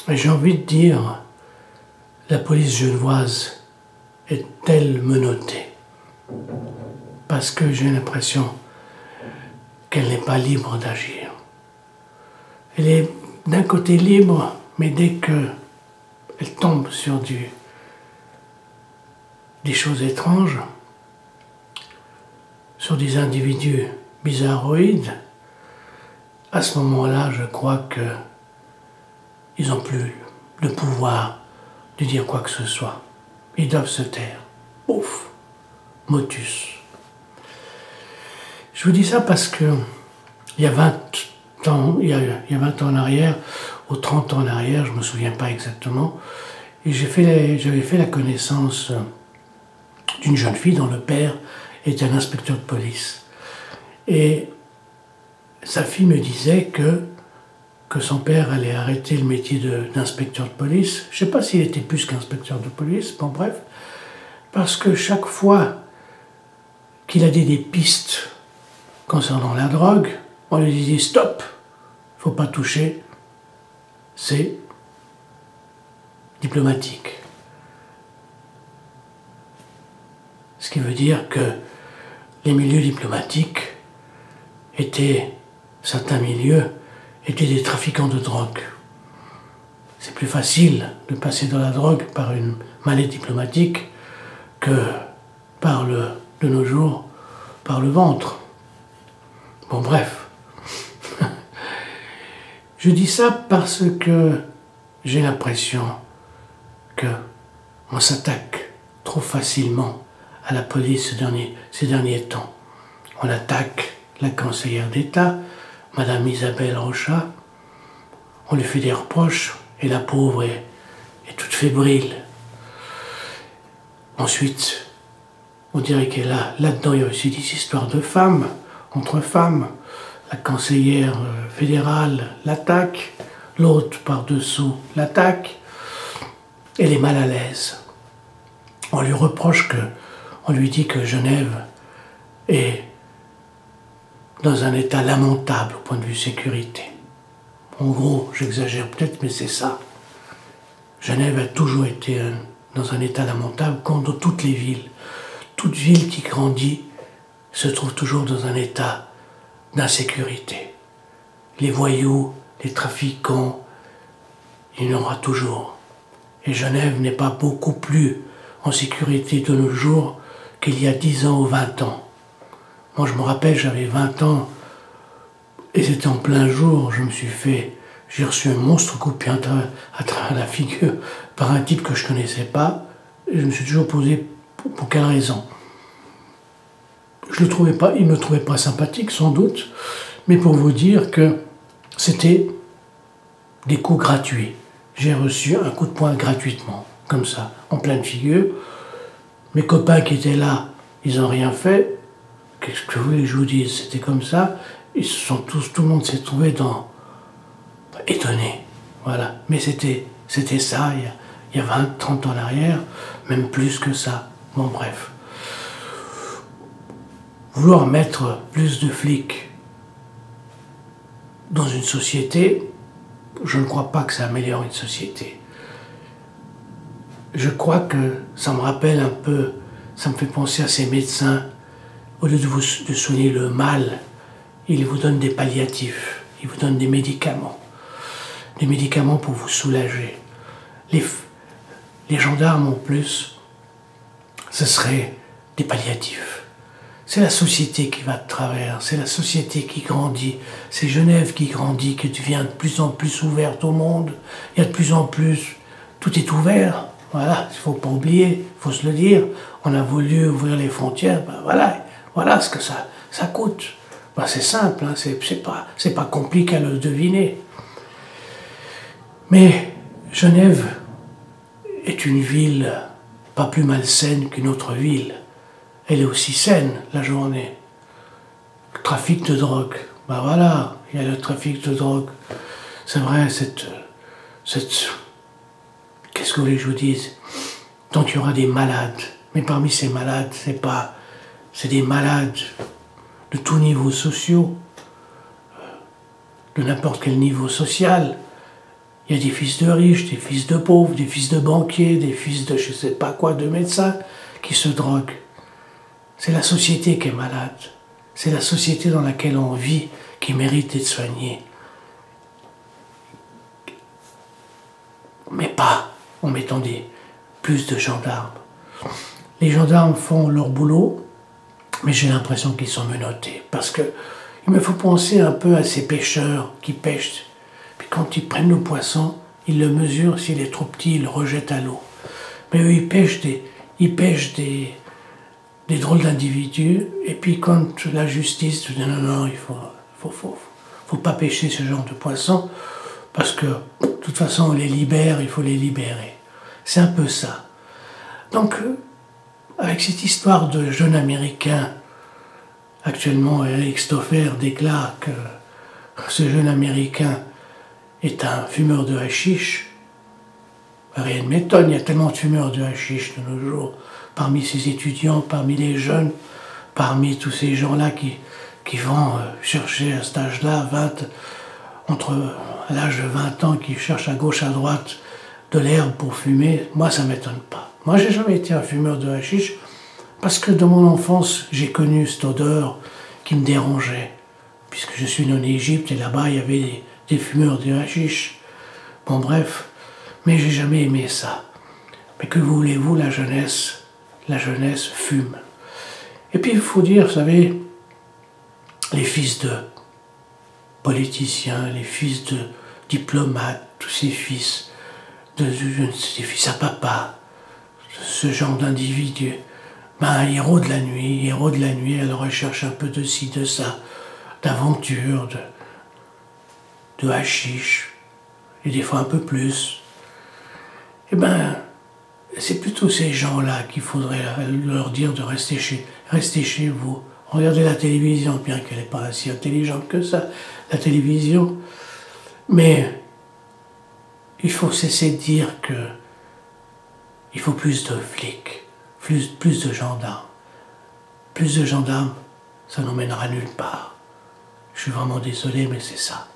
Et j'ai envie de dire, la police genevoise est-elle menottée? Parce que j'ai l'impression qu'elle n'est pas libre d'agir. Elle est d'un côté libre, mais dès qu'elle tombe sur des choses étranges, sur des individus bizarroïdes, à ce moment-là, je crois qu'ils n'ont plus le pouvoir de dire quoi que ce soit. Ils doivent se taire. Ouf, motus. Je vous dis ça parce que il y a 20 ans, il y a 20 ans en arrière, ou 30 ans en arrière, je ne me souviens pas exactement, et j'avais fait la connaissance d'une jeune fille dont le père était un inspecteur de police. Et sa fille me disait que son père allait arrêter le métier d'inspecteur de police. Je ne sais pas s'il était plus qu'inspecteur de police, bon bref, parce que chaque fois qu'il a des pistes concernant la drogue, on lui disait stop, il ne faut pas toucher, c'est diplomatique. Ce qui veut dire que les milieux diplomatiques certains milieux étaient des trafiquants de drogue. C'est plus facile de passer dans la drogue par une mallette diplomatique que de nos jours, par le ventre. Bon bref. Je dis ça parce que j'ai l'impression qu'on s'attaque trop facilement à la police ces derniers temps. On attaque la conseillère d'État, Madame Isabelle Rochat, on lui fait des reproches et la pauvre est toute fébrile. Ensuite, on dirait qu'elle là-dedans il y a aussi des histoires de femmes, entre femmes. La conseillère fédérale l'attaque, l'autre par-dessous l'attaque. Elle est mal à l'aise. On lui reproche on lui dit que Genève est dans un état lamentable au point de vue sécurité. En gros, j'exagère peut-être, mais c'est ça. Genève a toujours été dans un état lamentable, comme dans toutes les villes. Toute ville qui grandit se trouve toujours dans un état d'insécurité. Les voyous, les trafiquants, il y en aura toujours. Et Genève n'est pas beaucoup plus en sécurité de nos jours qu'il y a 10 ans ou 20 ans. Moi, je me rappelle, j'avais 20 ans, et c'était en plein jour, j'ai reçu un monstre coupé à travers la figure par un type que je ne connaissais pas, et je me suis toujours posé pour quelle raison. Il ne me trouvait pas sympathique, sans doute, mais pour vous dire que c'était des coups gratuits. J'ai reçu un coup de poing gratuitement, comme ça, en pleine figure. Mes copains qui étaient là, ils n'ont rien fait. Qu'est-ce que vous voulez que je vous dise? C'était comme ça. Tout le monde s'est trouvé étonné. Voilà. Mais c'était ça, il y a 20, 30 ans en arrière, même plus que ça. Bon, bref. Vouloir mettre plus de flics dans une société, je ne crois pas que ça améliore une société. Je crois que ça me rappelle un peu, ça me fait penser à ces médecins. Au lieu de soigner le mal, ils vous donnent des palliatifs, ils vous donnent des médicaments pour vous soulager. Les gendarmes en plus, ce serait des palliatifs. C'est la société qui va de travers, c'est la société qui grandit, c'est Genève qui grandit, qui devient de plus en plus ouverte au monde. Il y a de plus en plus, tout est ouvert, voilà, il ne faut pas oublier, il faut se le dire. On a voulu ouvrir les frontières, ben voilà ce que ça coûte. Ben c'est simple, hein, c'est pas compliqué à le deviner. Mais Genève est une ville pas plus malsaine qu'une autre ville. Elle est aussi saine la journée. Le trafic de drogue, ben voilà, il y a le trafic de drogue. C'est vrai, qu'est-ce que vous voulez que je vous dise? Tant qu'il y aura des malades, mais parmi ces malades, c'est des malades de tous niveaux sociaux, de n'importe quel niveau social. Il y a des fils de riches, des fils de pauvres, des fils de banquiers, des fils de je sais pas quoi, de médecins qui se droguent. C'est la société qui est malade. C'est la société dans laquelle on vit qui mérite d'être soignée. Mais pas en mettant plus de gendarmes. Les gendarmes font leur boulot, mais j'ai l'impression qu'ils sont menottés. Parce que il me faut penser un peu à ces pêcheurs qui pêchent. Puis quand ils prennent le poisson, ils le mesurent, s'il est trop petit, ils le rejettent à l'eau. Mais eux, ils pêchent des drôles d'individus, et puis quand la justice dit non, il faut pas pêcher ce genre de poisson, parce que de toute façon on les libère, il faut les libérer. C'est un peu ça. Donc, avec cette histoire de jeune Américain, actuellement Eric Stoffer déclare que ce jeune Américain est un fumeur de hashish. Rien ne m'étonne, il y a tellement de fumeurs de hashish de nos jours, parmi ces étudiants, parmi les jeunes, parmi tous ces gens-là qui vont chercher à cet âge-là, à l'âge de 20 ans, qui cherchent à gauche, à droite de l'herbe pour fumer. Moi, ça ne m'étonne pas. Moi, j'ai jamais été un fumeur de hashish, parce que dans mon enfance, j'ai connu cette odeur qui me dérangeait, puisque je suis né en Égypte, et là-bas, il y avait des fumeurs de hashish. Bon, bref, mais j'ai jamais aimé ça. Mais que voulez-vous, la jeunesse fume. Et puis il faut dire, vous savez, les fils de politiciens, les fils de diplomates, tous ces fils, des fils à papa, ce genre d'individus, héros de la nuit, à la recherche un peu de ci, de ça, d'aventure, de hashish, et des fois un peu plus. Eh ben, c'est plutôt ces gens-là qu'il faudrait leur dire de rester chez vous. Regardez la télévision, bien qu'elle n'est pas si intelligente que ça, la télévision. Mais il faut cesser de dire qu'il faut plus de flics, plus de gendarmes. Plus de gendarmes, ça nous mènera nulle part. Je suis vraiment désolé, mais c'est ça.